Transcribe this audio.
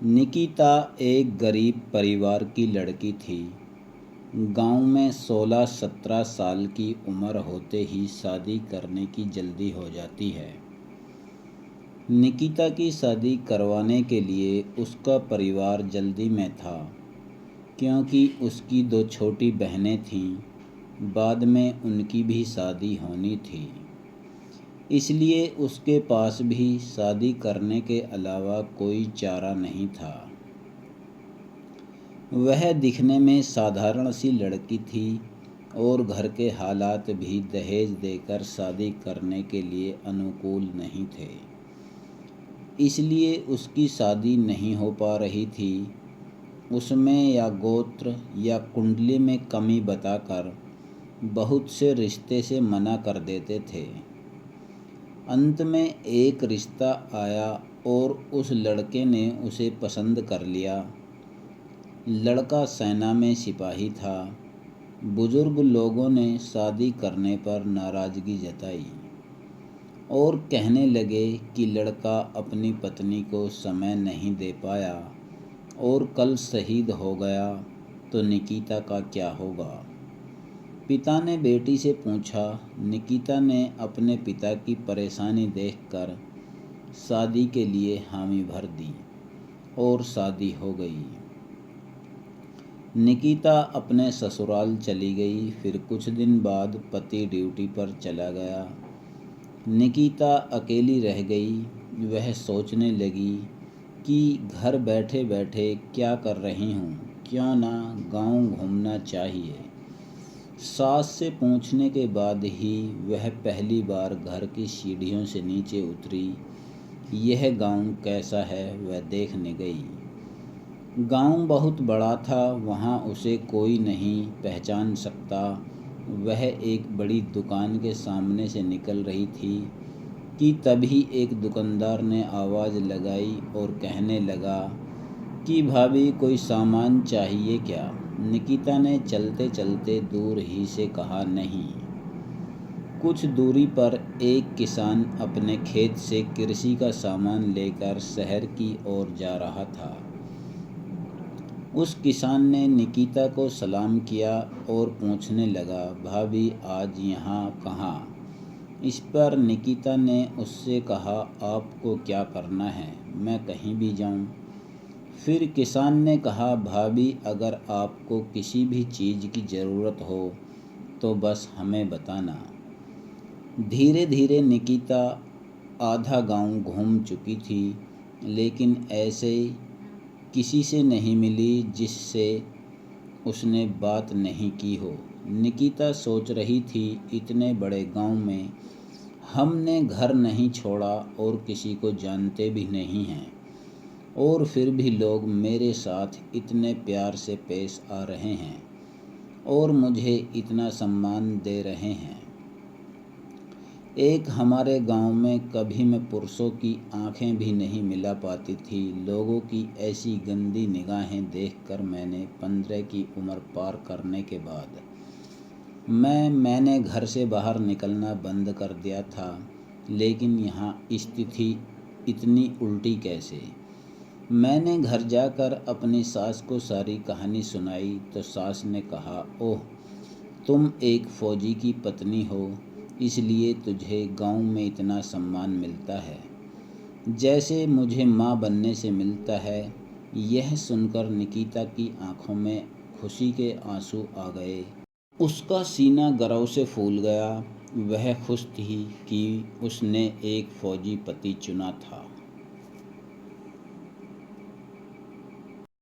निकिता एक गरीब परिवार की लड़की थी। गांव में 16-17 साल की उम्र होते ही शादी करने की जल्दी हो जाती है। निकिता की शादी करवाने के लिए उसका परिवार जल्दी में था, क्योंकि उसकी 2 छोटी बहनें थीं। बाद में उनकी भी शादी होनी थी, इसलिए उसके पास भी शादी करने के अलावा कोई चारा नहीं था। वह दिखने में साधारण सी लड़की थी और घर के हालात भी दहेज देकर शादी करने के लिए अनुकूल नहीं थे, इसलिए उसकी शादी नहीं हो पा रही थी। उसमें या गोत्र या कुंडली में कमी बताकर बहुत से रिश्ते से मना कर देते थे। अंत में एक रिश्ता आया और उस लड़के ने उसे पसंद कर लिया। लड़का सेना में सिपाही था। बुजुर्ग लोगों ने शादी करने पर नाराज़गी जताई और कहने लगे कि लड़का अपनी पत्नी को समय नहीं दे पाया और कल शहीद हो गया तो निकिता का क्या होगा। पिता ने बेटी से पूछा। निकिता ने अपने पिता की परेशानी देखकर शादी के लिए हामी भर दी और शादी हो गई। निकिता अपने ससुराल चली गई। फिर कुछ दिन बाद पति ड्यूटी पर चला गया। निकिता अकेली रह गई। वह सोचने लगी कि घर बैठे बैठे क्या कर रही हूँ, क्यों ना गांव घूमना चाहिए। सास से पूछने के बाद ही वह पहली बार घर की सीढ़ियों से नीचे उतरी। यह गांव कैसा है वह देखने गई। गांव बहुत बड़ा था, वहाँ उसे कोई नहीं पहचान सकता। वह एक बड़ी दुकान के सामने से निकल रही थी कि तभी एक दुकानदार ने आवाज़ लगाई और कहने लगा कि भाभी कोई सामान चाहिए क्या। निकिता ने चलते चलते दूर ही से कहा नहीं। कुछ दूरी पर एक किसान अपने खेत से कृषि का सामान लेकर शहर की ओर जा रहा था। उस किसान ने निकिता को सलाम किया और पूछने लगा, भाभी आज यहाँ कहाँ। इस पर निकिता ने उससे कहा, आपको क्या करना है, मैं कहीं भी जाऊँ। फिर किसान ने कहा, भाभी अगर आपको किसी भी चीज़ की ज़रूरत हो तो बस हमें बताना। धीरे धीरे निकिता आधा गांव घूम चुकी थी, लेकिन ऐसे किसी से नहीं मिली जिससे उसने बात नहीं की हो। निकिता सोच रही थी, इतने बड़े गांव में हमने घर नहीं छोड़ा और किसी को जानते भी नहीं हैं, और फिर भी लोग मेरे साथ इतने प्यार से पेश आ रहे हैं और मुझे इतना सम्मान दे रहे हैं। एक हमारे गांव में कभी मैं पुरुषों की आंखें भी नहीं मिला पाती थी। लोगों की ऐसी गंदी निगाहें देखकर मैंने 15 की उम्र पार करने के बाद मैंने घर से बाहर निकलना बंद कर दिया था। लेकिन यहाँ स्थिति इतनी उल्टी कैसे। मैंने घर जाकर अपनी सास को सारी कहानी सुनाई तो सास ने कहा, ओह तुम एक फौजी की पत्नी हो, इसलिए तुझे गांव में इतना सम्मान मिलता है जैसे मुझे माँ बनने से मिलता है। यह सुनकर निकिता की आंखों में खुशी के आंसू आ गए। उसका सीना गर्व से फूल गया। वह खुश थी कि उसने एक फौजी पति चुना था।